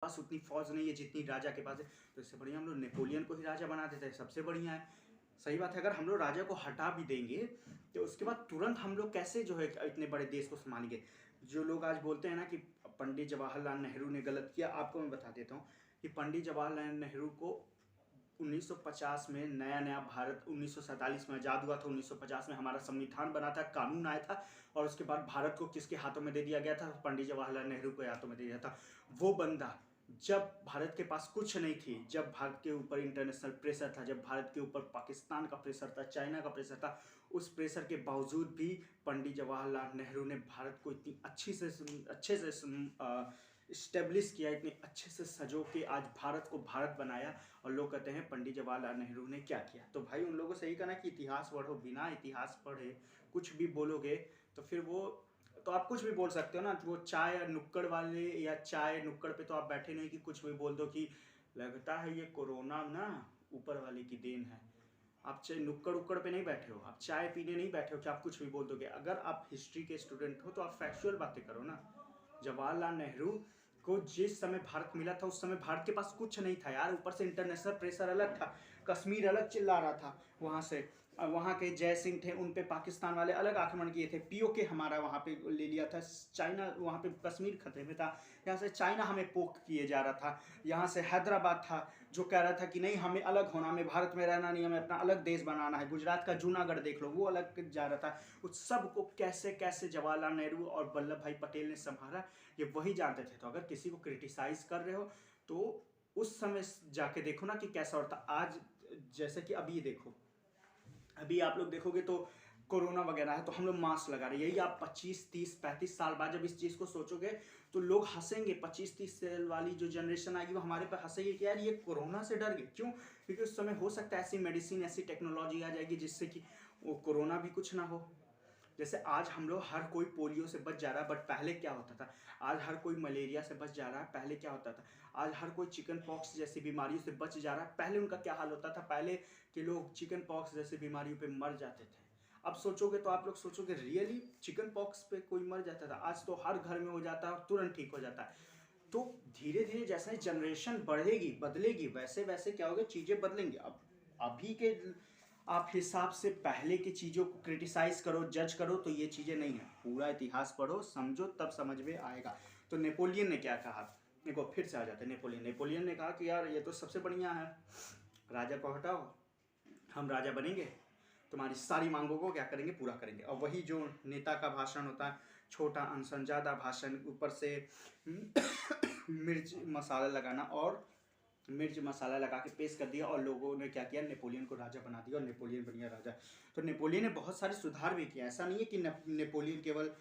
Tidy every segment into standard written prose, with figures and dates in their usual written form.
पास उतनी फौज नहीं है जितनी राजा के पास है, तो इससे बढ़िया हम लोग नेपोलियन को ही राजा बना देते हैं, सबसे बढ़िया है। सही बात है। अगर हम लोग राजा को हटा भी देंगे तो उसके बाद तुरंत हम लोग कैसे जो है इतने बड़े देश को संभालेंगे। जो लोग आज बोलते हैं ना कि पंडित जवाहरलाल नेहरू ने गलत किया, आपको मैं बता देता हूँ कि पंडित जवाहरलाल नेहरू को 1950 में नया नया भारत, 1947 में आज़ाद हुआ था, 1950 में हमारा संविधान बना था, कानून आया था, और उसके बाद भारत को किसके हाथों में दे दिया गया था? पंडित जवाहरलाल नेहरू के हाथों में दे दिया था। वो बंदा जब भारत के पास कुछ नहीं थी, जब भारत के ऊपर इंटरनेशनल प्रेशर था, जब भारत के ऊपर पाकिस्तान का प्रेशर था, चाइना का प्रेशर था, उस प्रेशर के बावजूद भी पंडित जवाहरलाल नेहरू ने भारत को इतनी अच्छे से इस्टेब्लिश किया, इतने अच्छे से सजो के आज भारत को भारत बनाया। और लोग कहते हैं पंडित जवाहरलाल नेहरू ने क्या किया। तो भाई उन लोगों से यही कहना कि इतिहास पढ़ो, बिना इतिहास पढ़े कुछ भी बोलोगे तो फिर वो, तो आप कुछ भी बोल सकते हो ना। वो चाय नुक्कड़ वाले या चाय नुक्कड़ पे तो आप बैठे नहीं कि कुछ भी बोल दो कि लगता है ये कोरोना ना ऊपर वाले की देन है। आप चाहे नुक्कड़ उक्कड़ पे नहीं बैठे हो, आप चाय पीने नहीं बैठे हो कि आप कुछ भी बोल दोगे। अगर आप हिस्ट्री के स्टूडेंट हो तो आप फैक्चुअल बातें करो ना। जवाहरलाल नेहरू को जिस समय भारत मिला था उस समय भारत के पास कुछ नहीं था यार, ऊपर से इंटरनेशनल प्रेशर अलग था, कश्मीर अलग चिल्ला रहा था, वहाँ से वहाँ के जय सिंह थे, उन पे पाकिस्तान वाले अलग आक्रमण किए थे, पीओके हमारा वहाँ पे ले लिया था, चाइना वहाँ पे कश्मीर खतरे में था, यहाँ से चाइना हमें पोक किए जा रहा था, यहाँ से हैदराबाद था जो कह रहा था कि नहीं हमें अलग होना, हमें भारत में रहना नहीं, हमें अपना अलग देश बनाना है। गुजरात का जूनागढ़ देख लो, वो अलग जा रहा था। उस सब को कैसे कैसे जवाहरलाल नेहरू और वल्लभ भाई पटेल ने संभाला, ये वही जानते थे। तो अगर किसी को क्रिटिसाइज कर रहे हो तो उस समय जाके देखो ना कि कैसा होता। आज जैसे कि अभी देखो, अभी आप लोग देखोगे तो कोरोना वगैरह है तो हम लोग मास्क लगा रहे हैं। यही आप 25 30 35 साल बाद जब इस चीज़ को सोचोगे तो लोग हंसेंगे। 25 30 साल वाली जो जनरेशन आएगी वो हमारे पर हंसेगी कि यार ये कोरोना से डर गए क्यों? क्योंकि उस समय हो सकता है ऐसी मेडिसिन, ऐसी टेक्नोलॉजी आ जाएगी जिससे कि वो कोरोना भी कुछ ना हो। जैसे आज हम लोग हर कोई पोलियो से बच जा रहा है, बट पहले क्या होता था? आज हर कोई मलेरिया से बच जा रहा है, पहले क्या होता था? आज हर कोई चिकन पॉक्स जैसी बीमारियों से बच जा रहा है, पहले उनका क्या हाल होता था? पहले के लोग चिकन पॉक्स जैसी बीमारियों पे मर जाते थे। अब सोचोगे तो आप लोग सोचोगे रियली चिकन पॉक्स पे कोई मर जाता था? आज तो हर घर में हो जाता है और तुरंत ठीक हो जाता है। तो धीरे धीरे जैसे जनरेशन बढ़ेगी, बदलेगी, वैसे वैसे क्या होगा, चीज़ें बदलेंगी। अब अभी के आप हिसाब से पहले की चीज़ों को क्रिटिसाइज करो, जज करो तो ये चीज़ें नहीं है। पूरा इतिहास पढ़ो, समझो, तब समझ में आएगा। तो नेपोलियन ने क्या कहा, देखो फिर से आ जाते हैं। नेपोलियन ने कहा कि यार ये तो सबसे बढ़िया है, राजा को हटाओ, हम राजा बनेंगे, तुम्हारी सारी मांगों को क्या करेंगे, पूरा करेंगे। और वही जो नेता का भाषण होता है, छोटा अनसंजादा भाषण, ऊपर से मिर्च मसाला लगाना, और मिर्च मसाला लगा के पेश कर दिया, और लोगों ने क्या किया, नेपोलियन को राजा बना दिया, और नेपोलियन बन गया राजा। तो नेपोलियन ने बहुत सारे सुधार भी किया। ऐसा नहीं है कि नेपोलियन केवल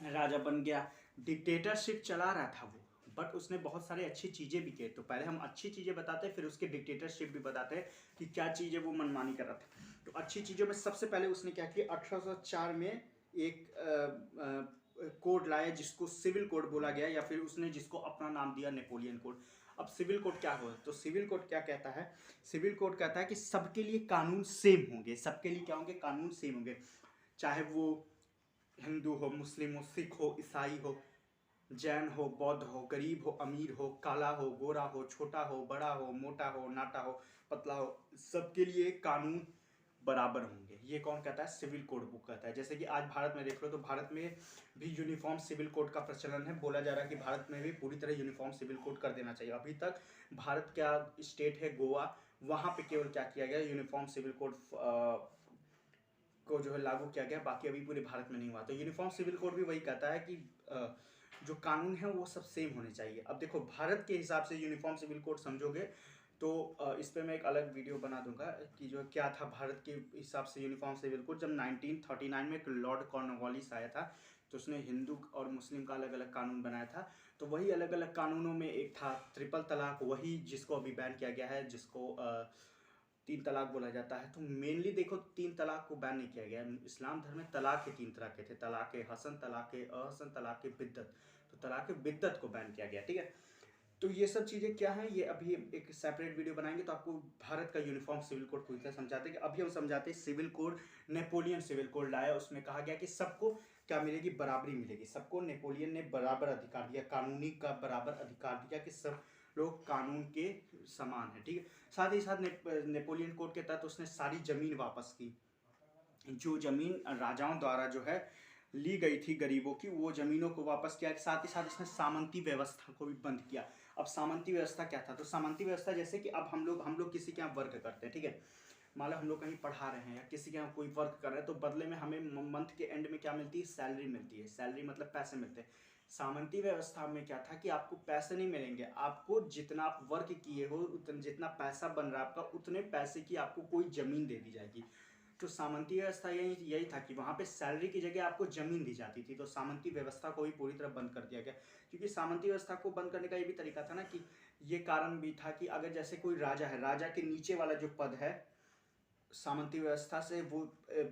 राजा बन गया, डिक्टेटरशिप चला रहा था वो, बट उसने बहुत सारी अच्छी चीज़ें भी की। तो पहले हम अच्छी चीज़ें बताते हैं, फिर उसके डिक्टेटरशिप भी बताते हैं कि क्या चीज़ें वो मनमानी कर रहा था। तो अच्छी चीज़ों में सबसे पहले उसने क्या किया, 1804 में एक कोड लाया जिसको सिविल कोड बोला गया, या फिर उसने जिसको अपना नाम दिया नेपोलियन कोड। अब सिविल कोड क्या हो, तो सिविल कोड क्या कहता है? सिविल कोड कहता है कि सबके लिए कानून सेम होंगे। सबके लिए क्या होंगे, कानून सेम होंगे, चाहे वो हिंदू हो, मुस्लिम हो, सिख हो, ईसाई हो, जैन हो, बौद्ध हो, गरीब हो, अमीर हो, काला हो, गोरा हो, छोटा हो, बड़ा हो, मोटा हो, नाटा हो, पतला हो, सबके लिए कानून बराबर होंगे। ये कौन कहता है? सिविल कोड बुक कहता है। जैसे कि आज भारत में देख लो तो भारत में भी यूनिफॉर्म सिविल कोड का प्रचलन है। बोला जा रहा है कि भारत में भी पूरी तरह यूनिफॉर्म सिविल कोड कर देना चाहिए। अभी तक भारत का स्टेट है गोवा, वहाँ पे केवल क्या किया गया, यूनिफॉर्म सिविल कोड को जो है लागू किया गया, बाकी अभी पूरे भारत में नहीं हुआ। तो यूनिफॉर्म सिविल कोड भी वही कहता है कि जो कानून है वो सब सेम होने चाहिए। अब देखो भारत के हिसाब से यूनिफॉर्म सिविल कोड समझोगे तो इस पर मैं एक अलग वीडियो बना दूंगा कि जो क्या था भारत के हिसाब से यूनिफॉर्म सिविल कोड। जब 1939 में एक लॉर्ड कॉर्नवालिस आया था तो उसने हिंदू और मुस्लिम का अलग अलग कानून बनाया था। तो वही अलग अलग कानूनों में एक था ट्रिपल तलाक, वही जिसको अभी बैन किया गया है, जिसको 3 तलाक बोला जाता है। तो मेनली देखो 3 तलाक को बैन नहीं किया गया। इस्लाम धर्म में तलाक के 3 तरह के थे, तलाक हसन, तलाक अहसन, तलाक बिद्दत। तो तलाक बिद्दत को बैन किया गया, ठीक है। तो ये सब चीज़ें क्या हैं, ये अभी एक सेपरेट वीडियो बनाएंगे, तो आपको भारत का यूनिफॉर्म सिविल कोड पूरी तरह समझाते हैं। कि अभी हम समझाते हैं civil code, Napoleon civil code लाया, उसमें कहा गया कि सबको क्या मिलेगी, बराबरी मिलेगी। सबको नेपोलियन ने बराबर अधिकार दिया, कानूनी का बराबर अधिकार दिया कि सब लोग कानून के समान है, ठीक है। साथ ही साथ नेपोलियन कोड के तहत उसने सारी जमीन वापस की, जो जमीन राजाओं द्वारा जो है ली गई थी गरीबों की, वो जमीनों को वापस किया। साथ ही साथ उसने सामंती व्यवस्था को भी बंद किया। अब सामंती व्यवस्था क्या था, तो सामंती व्यवस्था जैसे कि अब हम लोग किसी के यहाँ वर्क करते हैं, ठीक है। मान लो हम लोग कहीं पढ़ा रहे हैं या किसी के यहाँ कोई वर्क कर रहे हैं, तो बदले में हमें मंथ के एंड में क्या मिलती है, सैलरी मिलती है। सैलरी मतलब पैसे मिलते हैं। सामंती व्यवस्था में क्या था कि आपको पैसे नहीं मिलेंगे, आपको जितना आप वर्क किए हो उतना, जितना पैसा बन रहा है आपका, उतने पैसे की आपको कोई जमीन दे दी जाएगी। तो सामंती व्यवस्था यही था कि वहाँ पे सैलरी की जगह आपको जमीन दी जाती थी। तो सामंती व्यवस्था को भी पूरी तरह बंद कर दिया गया। क्योंकि सामंती व्यवस्था को बंद करने का ये भी तरीका था ना, कि ये कारण भी था कि अगर जैसे कोई राजा है, राजा के नीचे वाला जो पद है, सामंती व्यवस्था से वो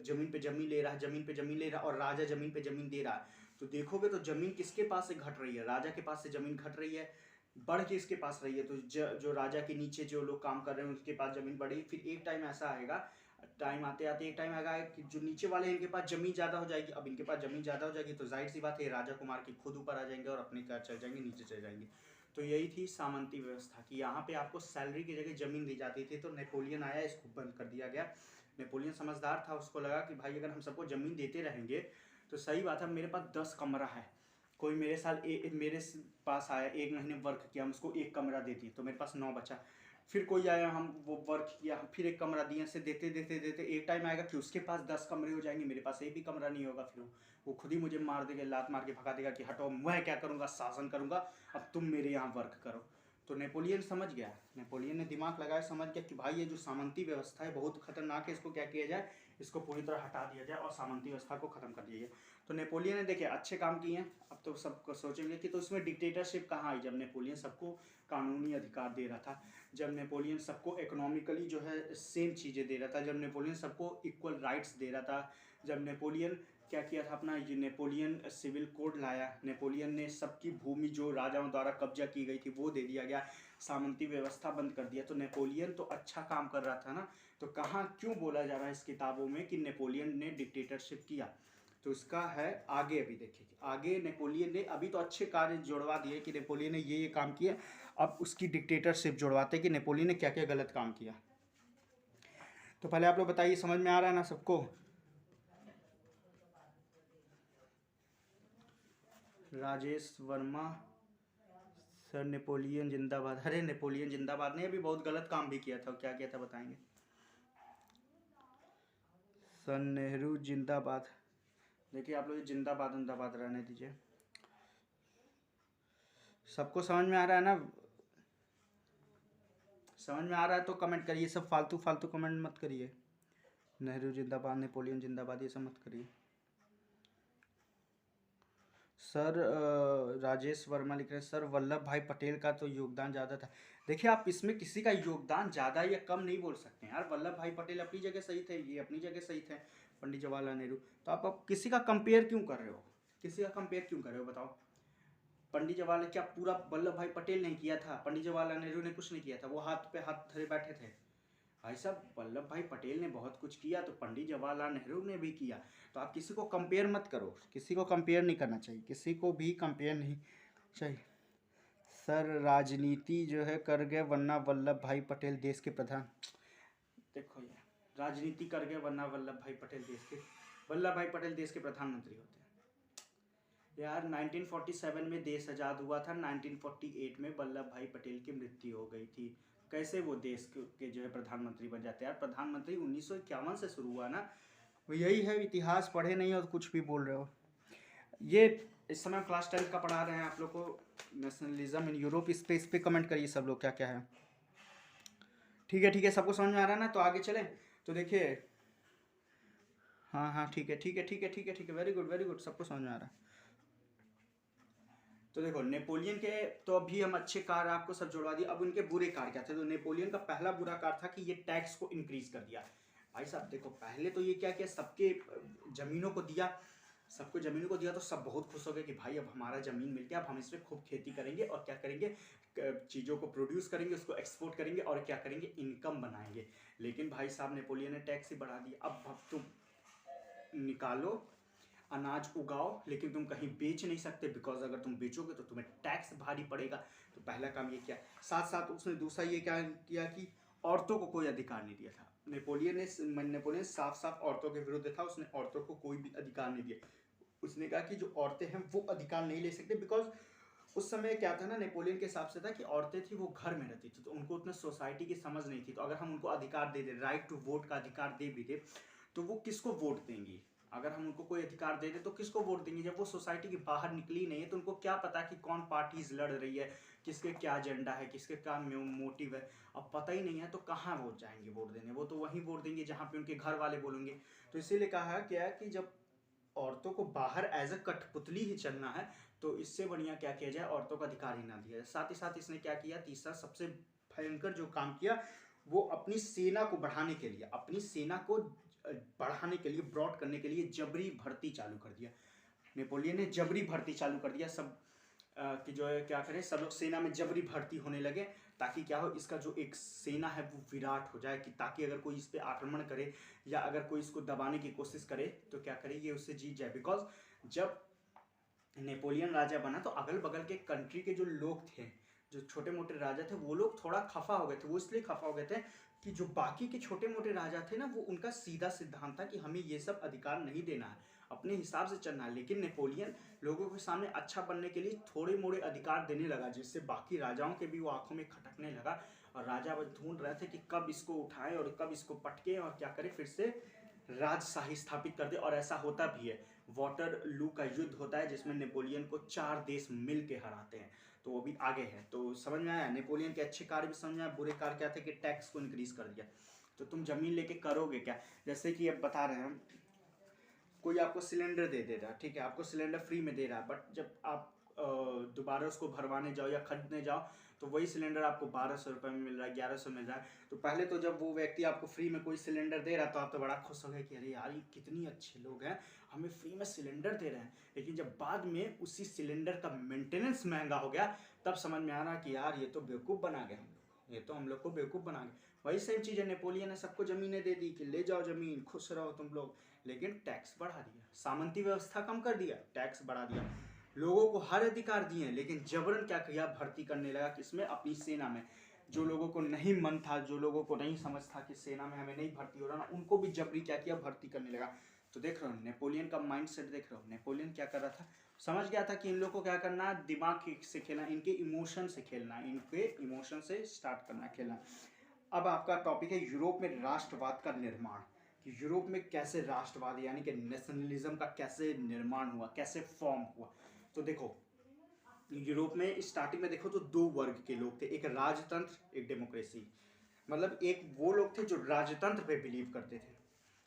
जमीन पे जमीन ले रहा है, जमीन पे जमीन ले रहा है, और राजा जमीन पे जमीन दे रहा है। तो देखोगे तो जमीन किसके पास से घट रही है, राजा के पास से जमीन घट रही है, बढ़ के इसके पास रही है। तो जो राजा के नीचे जो लोग काम कर रहे हैं उसके पास जमीन बढ़ी। फिर एक टाइम ऐसा आएगा, टाइम आते आते एक टाइम आएगा कि जो नीचे वाले हैं इनके पास जमीन ज़्यादा हो जाएगी। अब इनके पास जमीन ज़्यादा हो जाएगी तो जाहिर सी बात है राजा को मार के खुद ऊपर आ जाएंगे और अपने घर चल जाएंगे, नीचे चले जाएंगे। तो यही थी सामंती व्यवस्था की, यहाँ पे आपको सैलरी की जगह जमीन दी जाती थी। तो नेपोलियन आया, इसको बंद कर दिया गया। नेपोलियन समझदार था, उसको लगा कि भाई अगर हम सबको ज़मीन देते रहेंगे तो सही बात है, मेरे पास 10 कमरा है, कोई मेरे मेरे पास आया, 1 महीने वर्क किया, हम उसको 1 कमरा दे दिए तो मेरे पास 9 बचा। फिर कोई आया, हम वो वर्क किया, फिर 1 कमरा दिया, से देते देते देते एक टाइम आएगा कि उसके पास 10 कमरे हो जाएंगे, मेरे पास एक भी कमरा नहीं होगा। फिर वो खुद ही मुझे मार देगा, लात मार के भगा देगा कि हटो, मैं क्या करूँगा, शासन करूँगा, अब तुम मेरे यहाँ वर्क करो। तो नेपोलियन समझ गया, नेपोलियन ने दिमाग लगाया, समझ गया कि भाई ये जो सामंती व्यवस्था है बहुत खतरनाक है, इसको क्या किया जाए, इसको पूरी तरह हटा दिया जाए और सामंती व्यवस्था को खत्म कर दिया जाए। तो नेपोलियन ने देखे अच्छे काम किए हैं। अब तो सब सोचेंगे कि तो इसमें डिक्टेटरशिप कहाँ आई, जब नेपोलियन सबको कानूनी अधिकार दे रहा था, जब नेपोलियन सबको इकोनॉमिकली जो है सेम चीज़ें दे रहा था, जब नेपोलियन सबको इक्वल राइट्स दे रहा था, जब नेपोलियन क्या किया था अपना, ये नेपोलियन सिविल कोड लाया, नेपोलियन ने सबकी भूमि जो राजाओं द्वारा कब्जा की गई थी वो दे दिया गया, सामंती व्यवस्था बंद कर दिया। तो नेपोलियन तो अच्छा काम कर रहा था ना। तो कहाँ क्यों बोला जा रहा है इस किताबों में कि नेपोलियन ने डिक्टेटरशिप किया, तो इसका है आगे, अभी देखिए आगे नेपोलियन ने अभी तो अच्छे कार्य जुड़वा दिए कि नेपोलियन ने ये काम किया, अब उसकी डिक्टेटरशिप जुड़वाते कि नेपोलियन ने क्या क्या गलत काम किया। तो पहले आप लोग बताइए, समझ में आ रहा है ना सबको। राजेश वर्मा सर, नेपोलियन जिंदाबाद। अरे नेपोलियन जिंदाबाद नहीं, अभी बहुत गलत काम भी किया था, क्या किया था बताएंगे। सर नेहरू जिंदाबाद, देखिए आप लोग जिंदाबाद जिंदाबाद रहने दीजिए। सबको समझ में आ रहा है ना, समझ में आ रहा है तो कमेंट करिए, सब फालतू फालतू कमेंट मत करिए। नेहरू जिंदाबाद, नेपोलियन जिंदाबाद, ये सब मत करिए। सर राजेश वर्मा लिख रहे हैं, सर वल्लभ भाई पटेल का तो योगदान ज़्यादा था। देखिए आप इसमें किसी का योगदान ज़्यादा या कम नहीं बोल सकते यार, वल्लभ भाई पटेल अपनी जगह सही थे, ये अपनी जगह सही थे, पंडित जवाहरलाल नेहरू। तो आप किसी का कंपेयर क्यों कर रहे हो, किसी का कंपेयर क्यों कर रहे हो बताओ। पंडित जवाहरलाल, क्या पूरा वल्लभ भाई पटेल ने किया था, पंडित जवाहरलाल नेहरू ने कुछ नहीं किया था, वो हाथ पे हाथ धरे बैठे थे। भाई साहब वल्लभ भाई पटेल ने बहुत कुछ किया, तो पंडित जवाहरलाल नेहरू ने भी किया। तो आप किसी को कंपेयर मत करो, किसी को कंपेयर नहीं करना चाहिए, किसी को भी कंपेयर नहीं चाहिए। सर राजनीति जो है कर गए, वरना वल्लभ भाई पटेल देश के प्रधान, देखो ये राजनीति कर गए वरना वल्लभ भाई पटेल देश के, वल्लभ भाई पटेल देश के प्रधानमंत्री होते हैं यार। 1947 में देश आज़ाद हुआ था, 1948 में वल्लभ भाई पटेल की मृत्यु हो गई थी, कैसे वो देश के जो है प्रधानमंत्री बन जाते हैं यार। प्रधानमंत्री 1951 से शुरू हुआ ना, वो यही है, इतिहास पढ़े नहीं और कुछ भी बोल रहे हो। ये इस समय क्लास 10 का पढ़ा रहे हैं आप लोग को, नेशनलिज्म इन यूरोप, इस पे कमेंट करिए सब लोग क्या क्या है। ठीक है, सबको समझ में आ रहा है ना, तो आगे चलें। तो देखिए हाँ ठीक है, वेरी गुड, सबको समझ में आ रहा है। तो देखो नेपोलियन के तो अभी हम अच्छे कार्य आपको सब जुड़वा दिए, अब उनके बुरे कार्य क्या थे। तो नेपोलियन का पहला बुरा कार्य था कि ये टैक्स को इंक्रीज कर दिया। भाई साहब देखो, पहले तो ये क्या किया, सबके जमीनों को दिया, सबको ज़मीन को दिया तो सब बहुत खुश हो गए कि भाई अब हमारा ज़मीन मिल गया, अब हम इस पे खूब खेती करेंगे और क्या करेंगे, चीज़ों को प्रोड्यूस करेंगे, उसको एक्सपोर्ट करेंगे और क्या करेंगे, इनकम बनाएंगे। लेकिन भाई साहब नेपोलियन ने टैक्स ही बढ़ा दिया। अब तुम निकालो, अनाज उगाओ, लेकिन तुम कहीं बेच नहीं सकते, बिकॉज अगर तुम बेचोगे तो तुम्हें टैक्स भारी पड़ेगा। तो पहला काम ये किया। साथ साथ उसने दूसरा ये क्या किया कि औरतों को कोई अधिकार नहीं दिया था। नेपोलियन साफ साफ औरतों के विरुद्ध था। उसने औरतों को कोई भी अधिकार नहीं दिया। उसने कहा कि जो औरतें हैं वो अधिकार नहीं ले सकते, बिकॉज उस समय क्या था ना, नेपोलियन के हिसाब से था कि औरतें थी वो घर में रहती थी, तो उनको उतना सोसाइटी की समझ नहीं थी। तो अगर हम उनको अधिकार दे दे, राइट टू वोट का अधिकार दे भी दे, तो वो किसको वोट देंगी? अगर हम उनको कोई अधिकार दे दें तो किसको वोट देंगे? जब वो सोसाइटी के बाहर निकली नहीं है तो उनको क्या पता कि कौन पार्टीज लड़ रही है, किसके क्या एजेंडा है, किसके क्या मोटिव है। अब पता ही नहीं है तो कहाँ वोट जाएंगे वोट देने? वो तो वहीं वोट देंगे जहाँ पे उनके घर वाले बोलेंगे। तो इसीलिए कहा क्या कि जब औरतों को बाहर एज अ कठपुतली ही चलना है तो इससे बढ़िया क्या किया जाए, औरतों का अधिकार ही ना दिया जाए। साथ ही साथ इसने क्या किया, तीसरा सबसे भयंकर जो काम किया, वो अपनी सेना को बढ़ाने के लिए, अपनी सेना को बढ़ाने के लिए, ब्रॉड करने के लिए जबरी भर्ती चालू कर दिया। नेपोलियन ने जबरी भर्ती चालू कर दिया। सब कि जो है क्या करें, सब लोग सेना में जबरी भर्ती होने लगे, ताकि क्या हो, इसका जो एक सेना है वो विराट हो जाए, कि ताकि अगर कोई इस पर आक्रमण करे या अगर कोई इसको दबाने की कोशिश करे तो क्या करे, ये उससे जीत जाए। बिकॉज जब नेपोलियन राजा बना तो अगल बगल के कंट्री के जो लोग थे, जो छोटे मोटे राजा थे, वो लोग थोड़ा खफा हो गए थे। वो इसलिए खफा हो गए थे कि जो बाकी के छोटे मोटे राजा थे ना, वो उनका सीधा सिद्धांत था कि हमें ये सब अधिकार नहीं देना है, अपने हिसाब से चलना है। लेकिन नेपोलियन लोगों के सामने अच्छा बनने के लिए थोड़े मोड़े अधिकार देने लगा, जिससे बाकी राजाओं के भी वो आंखों में खटकने लगा। और राजा बस ढूंढ रहे थे कि कब इसको उठाएं और कब इसको पटके और क्या करें, फिर से राजशाही स्थापित कर दे। और ऐसा होता भी है। वाटर लू का युद्ध होता है जिसमें नेपोलियन को 4 देश मिल के हराते हैं। तो वो भी आगे है। तो समझ में आया, नेपोलियन के अच्छे कार्य भी समझ में आया, बुरे कार्य क्या थे कि टैक्स को इंक्रीज कर दिया। तो तुम जमीन लेके करोगे क्या? जैसे कि अब बता रहे हैं, कोई आपको सिलेंडर दे दे रहा है, ठीक है, आपको सिलेंडर फ्री में दे रहा है, बट जब आप दोबारा उसको भरवाने जाओ या खरीदने जाओ तो वही सिलेंडर आपको 1200 रुपये में मिल रहा है, 1100 मिल रहा है। तो पहले तो जब वो व्यक्ति आपको फ्री में कोई सिलेंडर दे रहा तो आप तो बड़ा खुश हो गए कि अरे यार ये कितनी अच्छे लोग हैं, हमें फ्री में सिलेंडर दे रहे हैं। लेकिन जब बाद में उसी सिलेंडर का मेंटेनेंस महंगा हो गया, तब समझ में आ रहा कि यार ये तो बेवकूफ़ बना गए हम लोग, ये तो हम लोग को बेवकूफ़ बना गए। वही सेम चीज़ है, नेपोलियन ने सबको ज़मीनें दे दी कि ले जाओ ज़मीन, खुश रहो तुम लोग, लेकिन टैक्स बढ़ा दिया। सामंती व्यवस्था कम कर दिया, टैक्स बढ़ा दिया। लोगों को हर अधिकार दिए, लेकिन जबरन क्या किया, भर्ती करने लगा किसमें, अपनी सेना में। जो लोगों को नहीं मन था, जो लोगों को नहीं समझ था कि सेना में हमें नहीं भर्ती हो रहा ना, उनको भी जबरी क्या किया, भर्ती करने लगा। तो देख रहे हो नेपोलियन का माइंड सेट, देख रहे हो नेपोलियन क्या कर रहा था। समझ गया था कि इन लोगों को क्या करना है, दिमाग से खेलना, इनके इमोशन से खेलना, इनके इमोशन से स्टार्ट करना खेलना। अब आपका टॉपिक है यूरोप में राष्ट्रवाद का निर्माण, कि यूरोप में कैसे राष्ट्रवाद यानी कि नेशनलिज्म का कैसे निर्माण हुआ, कैसे फॉर्म हुआ। तो देखो यूरोप में स्टार्टिंग में देखो तो 2 वर्ग के लोग थे, एक राजतंत्र, एक डेमोक्रेसी। मतलब एक वो लोग थे जो राजतंत्र पे बिलीव करते थे।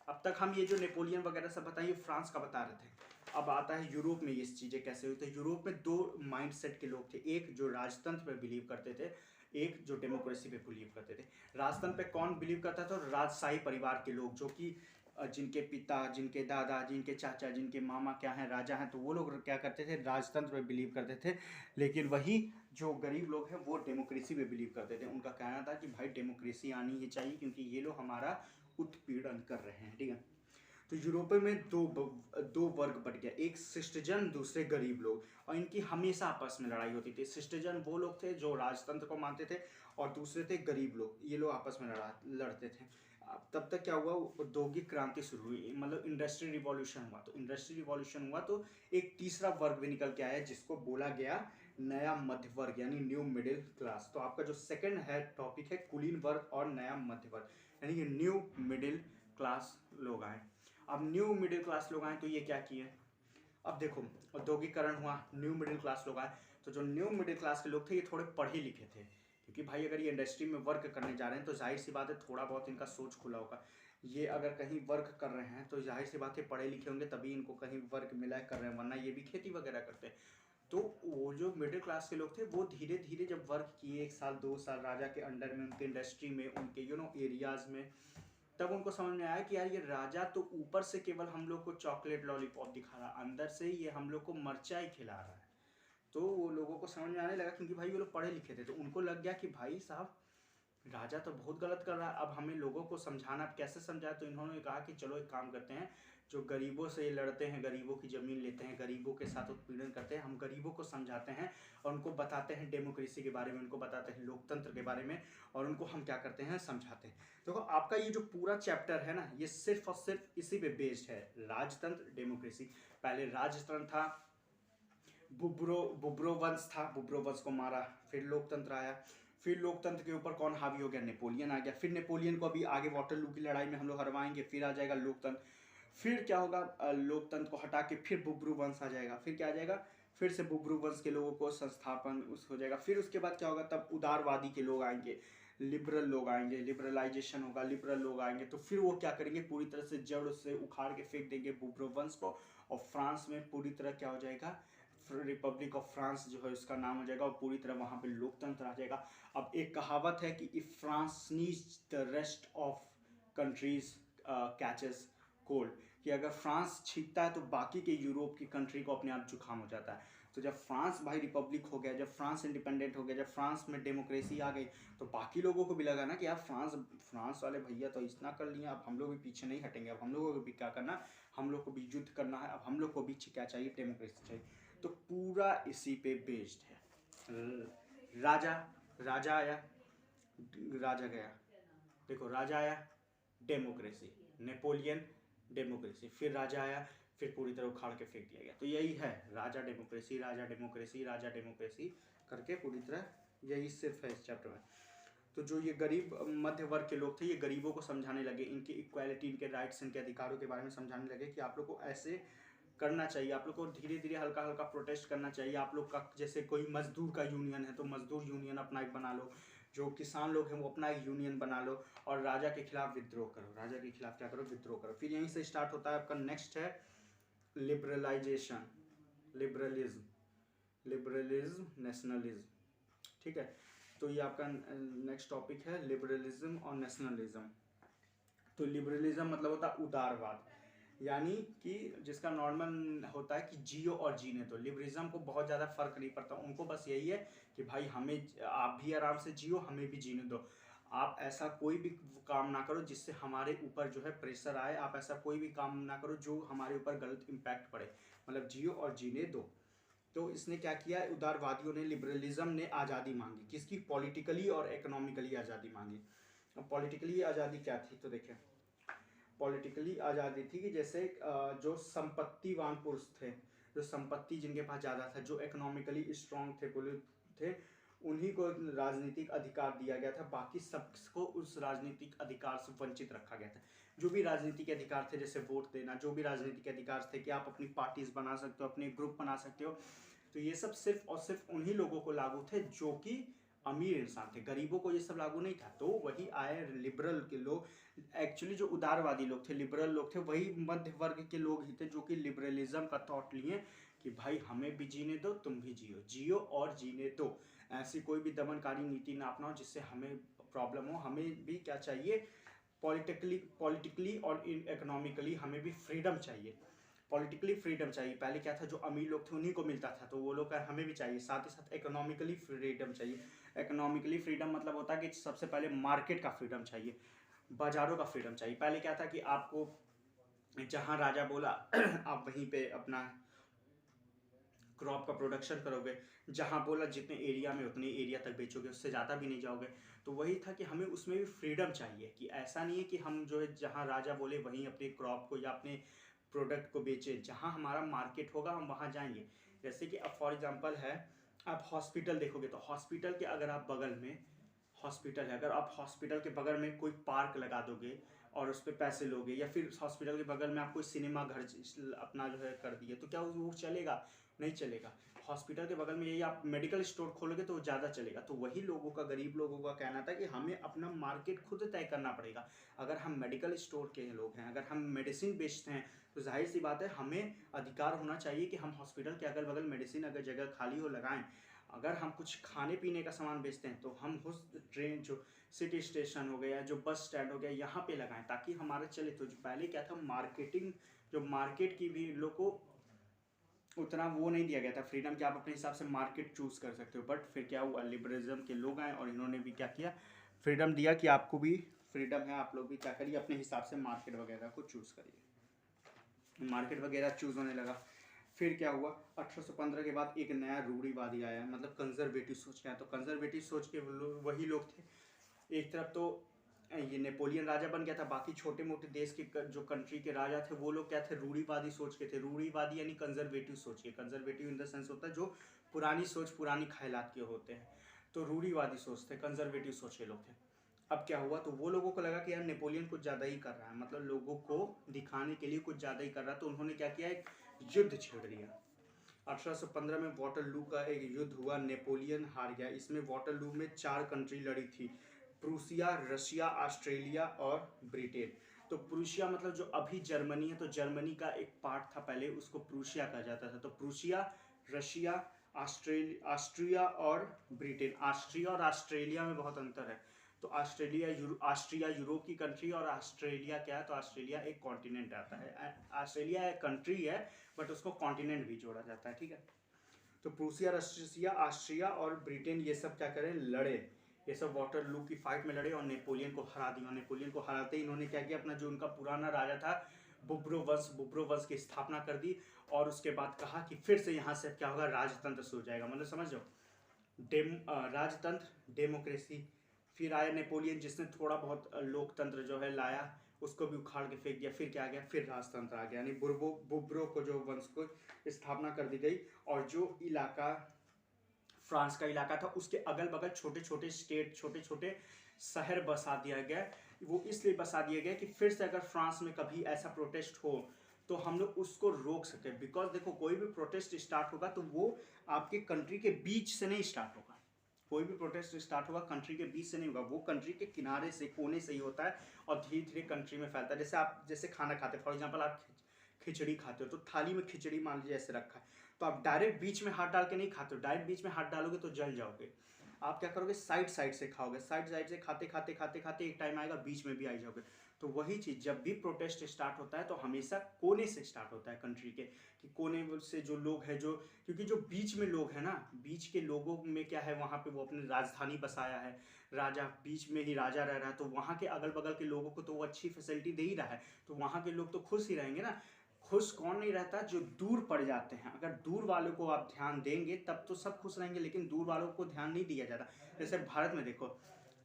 अब तक हम ये जो नेपोलियन वगैरह सब बताइए फ्रांस का बता रहे थे। अब आता है यूरोप में ये चीज़ें कैसे हुई। तो यूरोप में 2 माइंड सेट के लोग थे, एक जो राजतंत्र पे बिलीव करते थे, एक जो डेमोक्रेसी पे बिलीव करते थे। राजतंत्र पे कौन बिलीव करता था? राजशाही परिवार के लोग, जो कि जिनके पिता, जिनके दादा, जिनके चाचा, जिनके मामा क्या हैं, राजा हैं, तो वो लोग क्या करते थे, राजतंत्र में बिलीव करते थे। लेकिन वही जो गरीब लोग हैं वो डेमोक्रेसी में बिलीव करते थे। उनका कहना था कि भाई डेमोक्रेसी आनी ही चाहिए, क्योंकि ये लोग हमारा उत्पीड़न कर रहे हैं, ठीक है। तो यूरोप में दो वर्ग बढ़ गया, एक शिष्टजन, दूसरे गरीब लोग। और इनकी हमेशा आपस में लड़ाई होती थी। शिष्टजन वो लोग थे जो राजतंत्र को मानते थे, और दूसरे थे गरीब लोग, ये लोग आपस में लड़ते थे। तब तक क्या हुआ, औद्योगिक क्रांति शुरू हुई, मतलब इंडस्ट्री रिवॉल्यूशन हुआ। तो इंडस्ट्री रिवॉल्यूशन हुआ तो एक तीसरा वर्ग भी निकल के आया, जिसको बोला गया नया मध्य वर्ग, यानी न्यू मिडिल क्लास। तो आपका जो सेकंड है टॉपिक है कुलीन वर्ग और नया मध्य वर्ग, यानी कि न्यू मिडिल क्लास लोग आए। अब न्यू मिडिल क्लास लोग आए तो ये क्या किए, अब देखो औद्योगिकरण हुआ, न्यू मिडिल क्लास लोग आए। तो जो न्यू मिडिल क्लास के लोग थे ये थोड़े पढ़े लिखे थे, क्योंकि भाई अगर ये इंडस्ट्री में वर्क करने जा रहे हैं तो जाहिर सी बात है थोड़ा बहुत इनका सोच खुला होगा। ये अगर कहीं वर्क कर रहे हैं तो जाहिर सी बात है पढ़े लिखे होंगे, तभी इनको कहीं वर्क मिला कर रहे हैं, वरना ये भी खेती वगैरह करते हैं। तो वो जो मिडिल क्लास के लोग थे वो धीरे धीरे जब वर्क किए, 1 साल 2 साल राजा के अंडर में, उनके इंडस्ट्री में, उनके एरियाज में, तब उनको समझ में आया कि यार ये राजा तो ऊपर से केवल हम लोग को चॉकलेट लॉलीपॉप दिखा रहा, अंदर से ये हम लोग को मरचा ही खिला रहा है। तो वो लोगों को समझ में आने लगा, क्योंकि भाई वो लोग पढ़े लिखे थे, तो उनको लग गया कि भाई साहब राजा तो बहुत गलत कर रहा है, अब हमें लोगों को समझाना, कैसे समझाए। तो इन्होंने कहा कि चलो एक काम करते हैं, जो गरीबों से लड़ते हैं, गरीबों की ज़मीन लेते हैं, गरीबों के साथ उत्पीड़न करते हैं, हम गरीबों को समझाते हैं और उनको बताते हैं डेमोक्रेसी के बारे में, उनको बताते हैं लोकतंत्र के बारे में, और उनको हम क्या करते हैं, समझाते हैं। देखो आपका ये जो पूरा चैप्टर है ना, ये सिर्फ और सिर्फ इसी पे बेस्ड है, राजतंत्र डेमोक्रेसी। पहले राजतंत्र था, बुब्रो वंश था, बुब्रो वंश को मारा, फिर लोकतंत्र आया, फिर लोकतंत्र के ऊपर कौन हावी हो गया, नेपोलियन आ गया, फिर नेपोलियन को अभी आगे वाटरलू की लड़ाई में हम लोग हरवाएंगे, फिर आ जाएगा लोकतंत्र। फिर क्या होगा, लोकतंत्र को हटा के फिर बुब्रू वंश आ जाएगा, फिर क्या आ जाएगा, फिर से बुब्रू वंश के लोगों को संस्थापन उस हो जाएगा। फिर उसके बाद क्या होगा, तब उदारवादी के लोग आएंगे, लिबरल लोग आएंगे, लिबरलाइजेशन होगा, लिबरल लोग आएंगे, तो फिर वो क्या करेंगे, पूरी तरह से जड़ से उखाड़ के फेंक देंगे बुब्रू वंश को, और फ्रांस में पूरी तरह क्या हो जाएगा, रिपब्लिक ऑफ फ्रांस जो है उसका नाम हो जाएगा, और पूरी तरह वहाँ पे लोकतंत्र आ जाएगा। अब एक कहावत है कि if France needs the rest of countries catches cold, कि अगर फ्रांस छींकता है तो बाकी के यूरोप की कंट्री को अपने आप जुकाम हो जाता है। तो जब फ्रांस भाई रिपब्लिक हो गया, जब फ्रांस इंडिपेंडेंट हो गया, जब फ्रांस में डेमोक्रेसी आ गई, तो बाकी लोगों को भी लगा ना कि यार फ्रांस वाले भैया तो इतना कर लिया, अब हम लोग भी पीछे नहीं हटेंगे, अब हम लोगों को भी क्या करना, हम लोग को भी युद्ध करना है, अब हम लोग को भी क्या चाहिए, डेमोक्रेसी चाहिए। तो पूरा इसी पे बेस्ड है। राजा राजा आया, राजा गया, देखो राजा आया, डेमोक्रेसी, नेपोलियन, डेमोक्रेसी, फिर राजा आया, फिर पूरी तरह उखाड़ के फेंक दिया गया। तो यही है, राजा डेमोक्रेसी, राजा डेमोक्रेसी, राजा डेमोक्रेसी करके पूरी तरह यही सिर्फ है इस चैप्टर में। तो जो ये गरीब मध्य वर्ग के लोग थे, ये गरीबों को समझाने लगे, इनकी इक्वालिटी, इनके राइट्स, इनके अधिकारों के बारे में समझाने लगे कि आप लोग को ऐसे करना चाहिए, आप लोग को धीरे धीरे हल्का हल्का प्रोटेस्ट करना चाहिए। आप लोग का जैसे कोई मजदूर का यूनियन है तो मजदूर यूनियन अपना एक बना लो, जो किसान लोग हैं वो अपना एक यूनियन बना लो, और राजा के खिलाफ विद्रोह करो, राजा के खिलाफ क्या करो, विद्रोह करो। फिर यहीं से स्टार्ट होता है आपका नेक्स्ट है लिबरलाइजेशन, लिबरलिज्म, लिबरलिज्म, नेशनलिज्म, ठीक है। तो ये आपका नेक्स्ट टॉपिक है, लिबरलिज्म और नेशनलिज्म। तो लिबरलिज्म मतलब होता है उदारवाद, यानी कि जिसका नॉर्मल होता है कि जियो और जीने दो। लिबरलिज्म को बहुत ज़्यादा फर्क नहीं पड़ता, उनको बस यही है कि भाई हमें, आप भी आराम से जियो, हमें भी जीने दो, आप ऐसा कोई भी काम ना करो जिससे हमारे ऊपर जो है प्रेशर आए, आप ऐसा कोई भी काम ना करो जो हमारे ऊपर गलत इम्पैक्ट पड़े, मतलब जियो और जीने दो। तो इसने क्या किया, उदारवादियों ने, लिबरलिज्म ने आज़ादी मांगी, किसकी, पॉलिटिकली और इकोनॉमिकली आज़ादी मांगी। अब पॉलिटिकली आज़ादी क्या थी, तो देखें पॉलिटिकली आज़ादी थी कि जैसे जो संपत्तिवान पुरुष थे, जो संपत्ति जिनके पास ज़्यादा था, जो इकोनॉमिकली स्ट्रांग थे, कुल थे, उन्हीं को राजनीतिक अधिकार दिया गया था, बाकी सबको उस राजनीतिक अधिकार से वंचित रखा गया था। जो भी राजनीतिक अधिकार थे, जैसे वोट देना, जो भी राजनीतिक अधिकार थे कि आप अपनी पार्टीज बना सकते हो, अपने ग्रुप बना सकते हो, तो ये सब सिर्फ और सिर्फ उन्हीं लोगों को लागू थे जो कि अमीर इंसान थे, गरीबों को ये सब लागू नहीं था। तो वही आए लिबरल के लोग, एक्चुअली जो उदारवादी लोग थे, लिबरल लोग थे, वही मध्य वर्ग के लोग ही थे जो कि लिबरलिज्म का थॉट लिए कि भाई हमें भी जीने दो, तुम भी जियो, जियो और जीने दो, ऐसी कोई भी दमनकारी नीति ना अपनाओ जिससे हमें प्रॉब्लम हो, हमें भी क्या चाहिए, पॉलिटिकली और इकोनॉमिकली हमें भी फ्रीडम चाहिए, पॉलिटिकली फ्रीडम चाहिए। पहले क्या था, जो अमीर लोग थे उन्हीं को मिलता था, तो वो लोग का हमें भी चाहिए, साथ ही साथ इकोनॉमिकली फ्रीडम चाहिए। इकोनॉमिकली फ्रीडम मतलब होता है कि सबसे पहले मार्केट का फ्रीडम चाहिए, बाजारों का फ्रीडम चाहिए। पहले क्या था कि आपको जहाँ राजा बोला आप वहीं पे अपना क्रॉप का प्रोडक्शन करोगे, जहाँ बोला जितने एरिया में उतने एरिया तक बेचोगे, उससे ज़्यादा भी नहीं जाओगे। तो वही था कि हमें उसमें भी फ्रीडम चाहिए, कि ऐसा नहीं है कि हम जो है जहाँ राजा बोले वहीं अपने क्रॉप को या अपने प्रोडक्ट को बेचे, जहाँ हमारा मार्केट होगा हम वहाँ जाएंगे। जैसे कि अब फॉर एग्जांपल है, आप हॉस्पिटल देखोगे तो हॉस्पिटल के अगर आप बगल में हॉस्पिटल है, अगर आप हॉस्पिटल के बगल में कोई पार्क लगा दोगे और उस पर पैसे लोगे, या फिर हॉस्पिटल के बगल में आप कोई सिनेमा घर अपना जो है कर दिए, तो क्या वो चलेगा, नहीं चलेगा। हॉस्पिटल के बगल में यही आप मेडिकल स्टोर खोलोगे तो ज़्यादा चलेगा। तो वही लोगों का, गरीब लोगों का कहना था कि हमें अपना मार्केट खुद तय करना पड़ेगा। अगर हम मेडिकल स्टोर के लोग हैं, अगर हम मेडिसिन बेचते हैं, तो जाहिर सी बात है हमें अधिकार होना चाहिए कि हम हॉस्पिटल के अगल बगल मेडिसिन अगर जगह खाली हो लगाएं। अगर हम कुछ खाने पीने का सामान बेचते हैं तो हम उस ट्रेन जो सिटी स्टेशन हो गया, जो बस स्टैंड हो गया, यहाँ पे लगाएं ताकि हमारा चले। तो जो पहले क्या था, मार्केटिंग, जो मार्केट की भी लोग को उतना वो नहीं दिया गया था फ्रीडम कि आप अपने हिसाब से मार्केट चूज़ कर सकते हो। बट फिर क्या हुआ, लिबरलिज्म के लोग आए और इन्होंने भी क्या किया, फ्रीडम दिया कि आपको भी फ्रीडम है, आप लोग भी क्या करिए, अपने हिसाब से मार्केट वगैरह को चूज़ करिए। मार्केट वगैरह चूज़ होने लगा। फिर क्या हुआ, 1815 के बाद एक नया रूढ़िवादी आया, मतलब कंजर्वेटिव सोच के आया। तो कंजर्वेटिव सोच के वही लोग थे। एक तरफ तो ये नेपोलियन राजा बन गया था, बाकी छोटे मोटे देश के जो कंट्री के राजा थे वो लोग क्या थे, रूढ़िवादी सोच के थे। रूढ़िवादी यानी कंजर्वेटिव सोच के, कंजर्वेटिव इन द सेंस होता है जो पुरानी सोच, पुरानी ख्यालात के होते हैं। तो रूढ़िवादी सोच थे, कंजर्वेटिव सोच के लोग थे। अब क्या हुआ, तो वो लोगों को लगा कि यार नेपोलियन कुछ ज़्यादा ही कर रहा है, मतलब लोगों को दिखाने के लिए कुछ ज़्यादा ही कर रहा है। तो उन्होंने क्या किया, एक युद्ध छेड़ दिया। 1815 में वाटरलू का एक युद्ध हुआ, नेपोलियन हार गया। इसमें वाटरलू में 4 कंट्री लड़ी थी, प्रूसिया, रशिया, ऑस्ट्रेलिया और ब्रिटेन। तो प्रूसिया मतलब जो अभी जर्मनी है, तो जर्मनी का एक पार्ट था पहले, उसको प्रूसिया कहा जाता था। तो प्रूसिया, रशिया, ऑस्ट्रिया और ब्रिटेन। ऑस्ट्रिया और ऑस्ट्रेलिया में बहुत अंतर है। तो ऑस्ट्रिया यूरोप की कंट्री और ऑस्ट्रेलिया क्या है, तो ऑस्ट्रेलिया एक कॉन्टिनेंट आता है। ऑस्ट्रेलिया एक कंट्री है बट उसको कॉन्टिनेंट भी जोड़ा जाता है, ठीक है। तो प्रूसिया, रशिया, ऑस्ट्रिया और ब्रिटेन ये सब क्या करें, लड़े। ये सब वाटरलू की फाइट में लड़े और नेपोलियन को हरा दिया। नेपोलियन को हराते ही इन्होंने क्या किया, अपना जो उनका पुराना राजा था बुब्रो वंश की स्थापना कर दी। और उसके बाद कहा कि फिर से यहाँ से क्या होगा, राजतंत्र शुरू हो जाएगा। मतलब समझ लो, राजतंत्र, डेमोक्रेसी। फिर आया नेपोलियन जिसने थोड़ा बहुत लोकतंत्र जो है लाया, उसको भी उखाड़ के फेंक दिया। फिर क्या आ गया, फिर राजतंत्र आ गया, यानी बुब्रो को जो वंश को स्थापना कर दी गई। और जो इलाका फ्रांस का इलाका था उसके अगल बगल छोटे छोटे स्टेट, छोटे छोटे शहर बसा दिया गया। वो इसलिए बसा दिया गया कि फिर से अगर फ्रांस में कभी ऐसा प्रोटेस्ट हो तो हम लोग उसको रोक सके। बिकॉज देखो, कोई भी प्रोटेस्ट स्टार्ट होगा तो वो आपके कंट्री के बीच से नहीं स्टार्ट होगा। कोई भी प्रोटेस्ट स्टार्ट होगा कंट्री के बीच से नहीं होगा, वो कंट्री के किनारे से, कोने से ही होता है और धीरे धीरे कंट्री में फैलता है। जैसे आप खाना खाते हैं, फॉर एग्जांपल आप खिचड़ी खाते हो, तो थाली में खिचड़ी मान लीजिए ऐसे रखा है, तो आप डायरेक्ट बीच में हाथ डाल के नहीं खाते हो। डायरेक्ट बीच में हाथ डालोगे तो जल जाओगे। आप क्या करोगे, साइड साइड से खाओगे। साइड साइड से खाते खाते खाते खाते एक टाइम आएगा बीच में भी आ जाओगे। तो वही चीज़, जब भी प्रोटेस्ट स्टार्ट होता है तो हमेशा कोने से स्टार्ट होता है कंट्री के, कि कोने से जो लोग हैं, जो क्योंकि जो बीच में लोग हैं ना, बीच के लोगों में क्या है, वहाँ पे वो अपनी राजधानी बसाया है, राजा बीच में ही राजा रह रहा है, तो वहाँ के अगल बगल के लोगों को तो वो अच्छी फैसिलिटी दे ही रहा है, तो वहाँ के लोग तो खुश ही रहेंगे ना। खुश कौन नहीं रहता, जो दूर पड़ जाते हैं। अगर दूर वालों को आप ध्यान देंगे तब तो सब खुश रहेंगे, लेकिन दूर वालों को ध्यान नहीं दिया जाता। जैसे भारत में देखो,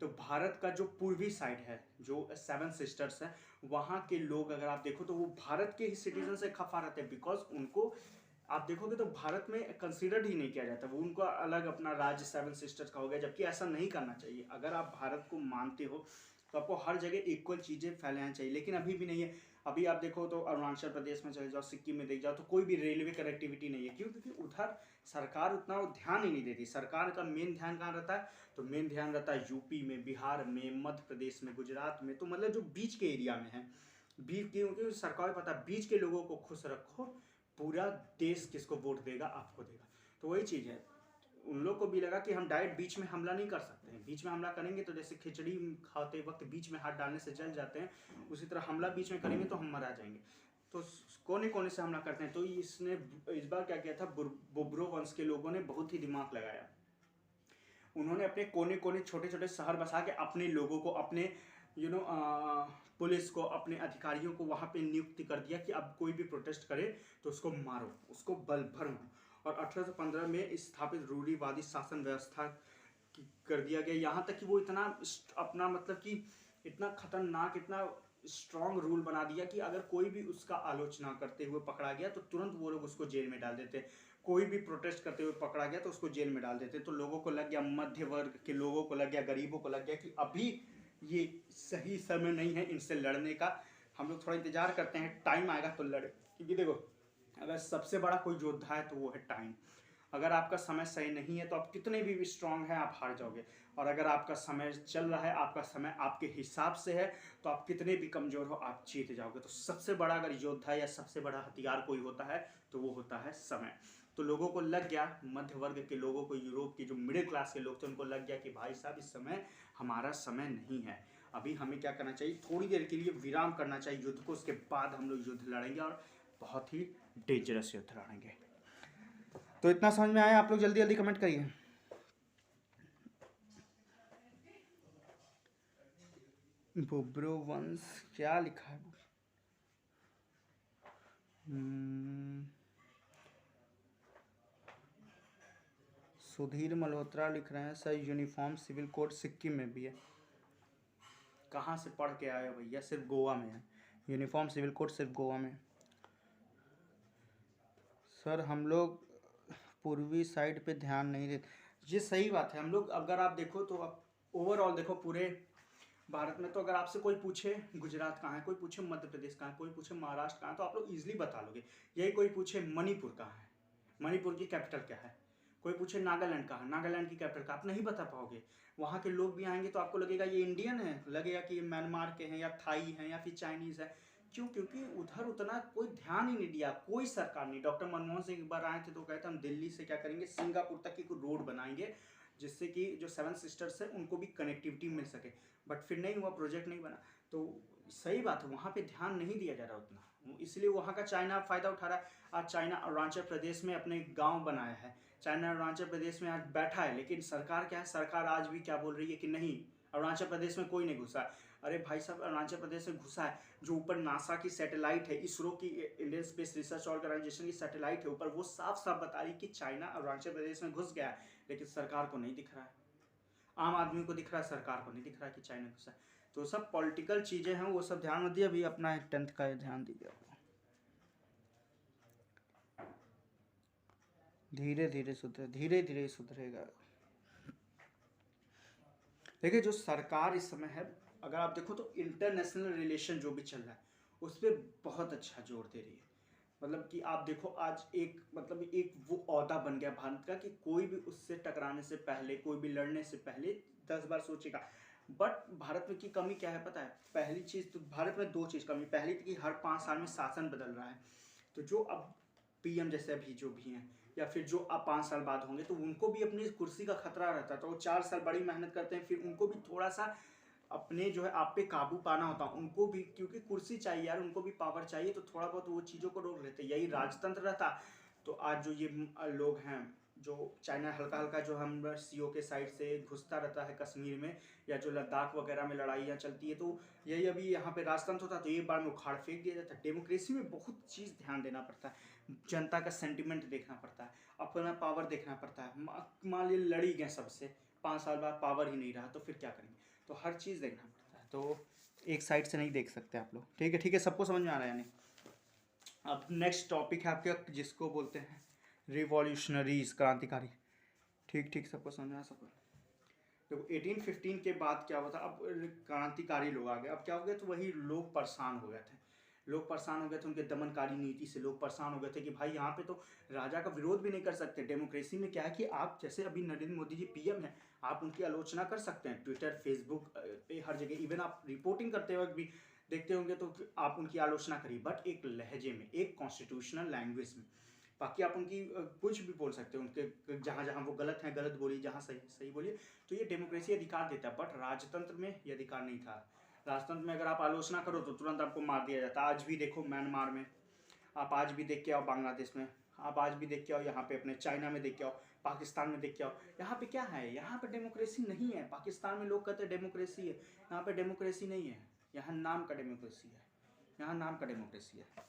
तो भारत का जो पूर्वी साइड है, जो 7 सिस्टर्स है, वहाँ के लोग अगर आप देखो तो वो भारत के ही सिटीजन से खफा रहते हैं। बिकॉज उनको आप देखोगे तो भारत में कंसिडर्ड ही नहीं किया जाता, वो उनका अलग अपना राज्य 7 सिस्टर्स का हो गया, जबकि ऐसा नहीं करना चाहिए। अगर आप भारत को मानते हो तो आपको हर जगह इक्वल चीज़ें फैलाना चाहिए, लेकिन अभी भी नहीं है। अभी आप देखो तो अरुणाचल प्रदेश में चले जाओ, सिक्किम में देख जाओ, तो कोई भी रेलवे कनेक्टिविटी नहीं है। क्यों? क्योंकि उधर सरकार उतना ध्यान ही नहीं देती। सरकार का मेन ध्यान कहाँ रहता है, तो मेन ध्यान रहता है यूपी में, बिहार में, मध्य प्रदेश में, गुजरात में, तो मतलब जो बीच के एरिया में है। बीच, क्योंकि सरकार पता है बीच के लोगों को खुश रखो, पूरा देश किसको वोट देगा, आपको देगा। तो वही चीज़ है, उन लोग को भी लगा कि हम डायरेक्ट बीच में हमला नहीं कर सकते हैं। बीच में हमला करेंगे तो जैसे खिचड़ी खाते वक्त बीच में हाथ डालने से जल जाते हैं, उसी तरह हमला बीच में करेंगे तो हम मरा जाएंगे। तो कोने कोने से हमला करते हैं। तो इसने इस बार क्या किया था, बुब्रो वंश के लोगों ने बहुत ही दिमाग लगाया। उन्होंने अपने कोने कोने छोटे छोटे शहर बसा के अपने लोगों को, अपने पुलिस को, अपने अधिकारियों को वहाँ पे नियुक्त कर दिया कि अब कोई भी प्रोटेस्ट करे तो उसको मारो, उसको बल भर मारो। और 1815 में स्थापित रूढ़िवादी शासन व्यवस्था कर दिया गया। यहाँ तक कि वो इतना अपना मतलब कि इतना खतरनाक, इतना स्ट्रॉन्ग रूल बना दिया कि अगर कोई भी उसका आलोचना करते हुए पकड़ा गया तो तुरंत वो लोग उसको जेल में डाल देते। कोई भी प्रोटेस्ट करते हुए पकड़ा गया तो उसको जेल में डाल देते। तो लोगों को लग गया, मध्य वर्ग के लोगों को लग गया, गरीबों को लग गया कि अभी ये सही समय नहीं है इनसे लड़ने का, हम लोग थोड़ा इंतजार करते हैं, टाइम आएगा तो लड़े। क्योंकि देखो, अगर सबसे बड़ा कोई योद्धा है तो वो है टाइम। अगर आपका समय सही नहीं है तो आप कितने भी स्ट्रांग हैं, आप हार जाओगे। और अगर आपका समय चल रहा है, आपका समय आपके हिसाब से है, तो आप कितने भी कमज़ोर हो, आप जीत जाओगे। तो सबसे बड़ा अगर योद्धा या सबसे बड़ा हथियार कोई होता है तो वो होता है समय। तो लोगों को लग गया, मध्य वर्ग के लोगों को, यूरोप के जो मिडिल क्लास के लोग थे उनको लग गया कि भाई साहब इस समय हमारा समय नहीं है, अभी हमें क्या करना चाहिए, थोड़ी देर के लिए विराम करना चाहिए युद्ध को, उसके बाद हम लोग युद्ध लड़ेंगे और बहुत ही डेंजरस युद्ध लड़ेंगे। तो इतना समझ में आया? आप लोग जल्दी जल्दी कमेंट करिए। बुब्रो वंश क्या लिखा है? सुधीर मल्होत्रा लिख रहे हैं sir uniform civil code Sikkim में भी है। कहाँ से पढ़ के आए हो भैया? सिर्फ गोवा में है यूनिफॉर्म सिविल कोड, सिर्फ गोवा में। सर हम लोग पूर्वी साइड पे ध्यान नहीं देते, ये सही बात है। हम लोग अगर आप देखो तो आप ओवरऑल देखो पूरे भारत में, तो अगर आपसे कोई पूछे गुजरात कहाँ है, कोई पूछे मध्य प्रदेश कहाँ है, कोई पूछे महाराष्ट्र कहाँ है, तो आप लोग ईजिली बता लोगे। यही कोई पूछे मणिपुर कहाँ है, मणिपुर की कैपिटल क्या है, कोई पूछे नागालैंड कहाँ है, नागालैंड की कैपिटल का आप नहीं बता पाओगे। वहाँ के लोग भी आएंगे तो आपको लगेगा ये इंडियन है, लगेगा कि ये म्यांमार के हैं या थाई हैं या फिर चाइनीज़ है। क्यों? क्योंकि उधर उतना कोई ध्यान ही नहीं दिया, कोई सरकार नहीं। डॉक्टर मनमोहन सिंह एक बार आए थे तो कहते हम दिल्ली से क्या करेंगे, सिंगापुर तक की कोई रोड बनाएंगे जिससे कि जो 7 सिस्टर्स है उनको भी कनेक्टिविटी मिल सके, बट फिर नहीं हुआ, प्रोजेक्ट नहीं बना। तो सही बात है, वहाँ पे ध्यान नहीं दिया जा रहा उतना, इसलिए वहाँ का चाइना फ़ायदा उठा रहा है। आज चाइना अरुणाचल प्रदेश में अपने गांव बनाया है, चाइना अरुणाचल प्रदेश में आज बैठा है, लेकिन सरकार क्या है, सरकार आज भी क्या बोल रही है कि नहीं अरुणाचल प्रदेश में कोई नहीं घुसा। अरे भाई साहब, अरुणाचल प्रदेश में घुसा है, जो ऊपर नासा की सैटेलाइट है, इसरो की, इंडियन स्पेस रिसर्च ऑर्गेनाइजेशन की सैटेलाइट है ऊपर, वो साफ साफ बता रही कि चाइना अरुणाचल प्रदेश में घुस गया है, लेकिन सरकार को नहीं दिख रहा है, आम आदमी को दिख रहा है, सरकार को नहीं दिख रहा है कि चाइना घुसा है। तो सब पॉलिटिकल चीज़ें हैं, वो सब ध्यान मत दिए, अभी अपना 10th का ध्यान दीजिए। धीरे धीरे सुधरे, धीरे धीरे सुधरेगा। देखिए जो सरकार इस समय है, अगर आप देखो तो इंटरनेशनल रिलेशन जो भी चल रहा है उस पर बहुत अच्छा जोर दे रही है। मतलब कि आप देखो आज एक मतलब एक वो ओहदा बन गया भारत का कि कोई भी उससे टकराने से पहले, कोई भी लड़ने से पहले 10 बार सोचेगा। बट भारत में की कमी क्या है पता है? पहली चीज़ तो भारत में 2 चीज़ कमी। पहली कि हर 5 साल में शासन बदल रहा है, तो जो अब पीएम जैसे अभी जो भी हैं या फिर जो अब 5 साल बाद होंगे, तो उनको भी अपनी कुर्सी का खतरा रहता है, तो वो 4 साल बड़ी मेहनत करते हैं, फिर उनको भी थोड़ा सा अपने जो है आप पे काबू पाना होता है उनको भी, क्योंकि कुर्सी चाहिए यार, उनको भी पावर चाहिए, तो थोड़ा बहुत वो चीज़ों को रोक लेते। यही राजतंत्र रहता तो आज जो ये लोग हैं, जो चाइना हल्का हल्का जो हम सीओ के साइड से घुसता रहता है कश्मीर में, या जो लद्दाख वगैरह में लड़ाइयाँ चलती है, तो यही अभी यहाँ पे राजतंत्र होता तो एक बार में उखाड़ फेंक दिया जाता। डेमोक्रेसी में बहुत चीज़ ध्यान देना पड़ता है, जनता का सेंटिमेंट देखना पड़ता है, अपना पावर देखना पड़ता है। मान लीजिए लड़ी गए सबसे, 5 साल बाद पावर ही नहीं रहा, तो फिर क्या करेंगे? तो हर चीज़ देखना पड़ता है, तो एक साइड से नहीं देख सकते आप लोग। ठीक है, ठीक है, सबको समझ में आ रहा है यानी? अब नेक्स्ट टॉपिक है आपके, जिसको बोलते हैं रिवॉल्यूशनरीज, क्रांतिकारी। ठीक ठीक, सबको समझ में आ सबको। देखो 1815 के बाद क्या हुआ था, अब क्रांतिकारी लोग आ गए। अब क्या हो गया, तो वही लोग परेशान हो गए थे, लोग परेशान हो गए थे उनके दमनकारी नीति से। लोग परेशान हो गए थे कि भाई यहाँ पे तो राजा का विरोध भी नहीं कर सकते। डेमोक्रेसी में क्या है कि आप जैसे अभी नरेंद्र मोदी जी पीएम हैं, आप उनकी आलोचना कर सकते हैं ट्विटर फेसबुक पे, हर जगह। इवन आप रिपोर्टिंग करते वक्त भी देखते होंगे तो आप उनकी आलोचना करिए, बट एक लहजे में, एक कॉन्स्टिट्यूशनल लैंग्वेज में। बाकी आप उनकी कुछ भी बोल सकते हो, उनके जहाँ जहाँ वो गलत हैं गलत बोलिए, जहाँ सही सही बोलिए। तो ये डेमोक्रेसी अधिकार देता है, बट राजतंत्र में ये अधिकार नहीं था। राजतंत्र में अगर आप आलोचना करो तो तुरंत आपको मार दिया जाता है। आज भी देखो म्यांमार में, आप आज भी देख के आओ बांग्लादेश में, आप आज भी देख के आओ यहाँ पे अपने चाइना में देख के आओ, पाकिस्तान में देख के आओ। यहाँ पे क्या है? यहाँ पे डेमोक्रेसी नहीं है। पाकिस्तान में लोग कहते हैं डेमोक्रेसी है, यहाँ पे डेमोक्रेसी नहीं है। यहाँ नाम का डेमोक्रेसी है, यहाँ नाम का डेमोक्रेसी है।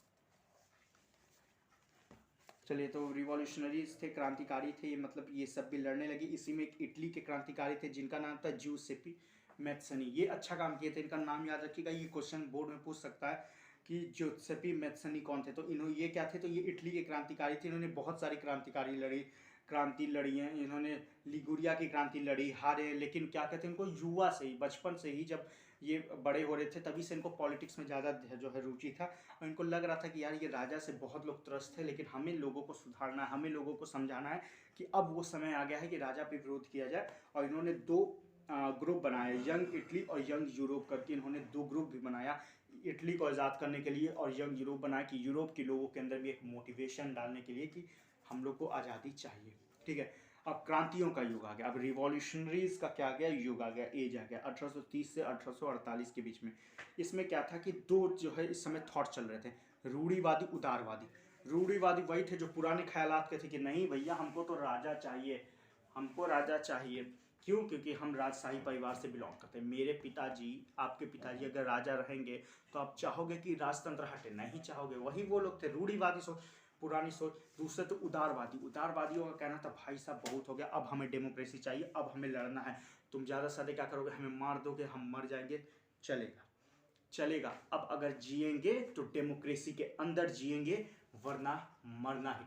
चलिए, तो रिवॉल्यूशनरीज थे, क्रांतिकारी थे, मतलब ये सब भी लड़ने लगे। इसी में एक इटली के क्रांतिकारी थे जिनका नाम था ज्यूसेपी मैत्सनी। ये अच्छा काम किए थे, इनका नाम याद रखिएगा, ये क्वेश्चन बोर्ड में पूछ सकता है कि ज्यूसेपी मैत्सनी कौन थे। तो इन्होंने ये क्या थे, तो ये इटली के क्रांतिकारी थे। इन्होंने बहुत सारी क्रांति लड़ी हैं। इन्होंने लिगुरिया की क्रांति लड़ी, हारे, लेकिन क्या कहते हैं, इनको युवा से ही, बचपन से ही, जब ये बड़े हो रहे थे तभी से इनको पॉलिटिक्स में ज़्यादा जो है रुचि था। और इनको लग रहा था कि यार ये राजा से बहुत लोग त्रस्त थे, लेकिन हमें लोगों को सुधारना है, हमें लोगों को समझाना है कि अब वो समय आ गया है कि राजा पे विरोध किया जाए। और इन्होंने 2 ग्रुप बनाए, यंग इटली और यंग यूरोप करके। इन्होंने 2 ग्रुप भी बनाया इटली को आज़ाद करने के लिए, और यंग यूरोप बनाया कि यूरोप के लोगों के अंदर भी एक मोटिवेशन डालने के लिए कि हम लोग को आज़ादी चाहिए, ठीक है। अब क्रांतियों का युग आ गया, अब रिवॉल्यूशनरीज का क्या आ गया, युग आ गया, एज आ गया 1830 से 1848 के बीच में। इसमें क्या था कि दो जो है इस समय थॉट चल रहे थे, रूढ़िवादी उदारवादी। रूढ़िवादी वही थे जो पुराने ख्यालात के थे कि नहीं भैया हमको तो राजा चाहिए, हमको राजा चाहिए। क्यों? क्योंकि हम राजशाही परिवार से बिलोंग करते हैं। मेरे पिताजी, आपके पिताजी अगर राजा रहेंगे तो आप चाहोगे कि राजतंत्र हटे? नहीं चाहोगे। वही वो लोग थे, रूढ़िवादी सोच, पुरानी सोच। दूसरे तो उदारवादी, उदारवादियों का कहना था भाई साहब बहुत हो गया, अब हमें डेमोक्रेसी चाहिए, अब हमें लड़ना है। तुम ज़्यादा सादे क्या करोगे, हमें मार दोगे, हम मर जाएंगे, चलेगा चलेगा। अब अगर जिएंगे तो डेमोक्रेसी के अंदर जिएंगे, वरना मरना ही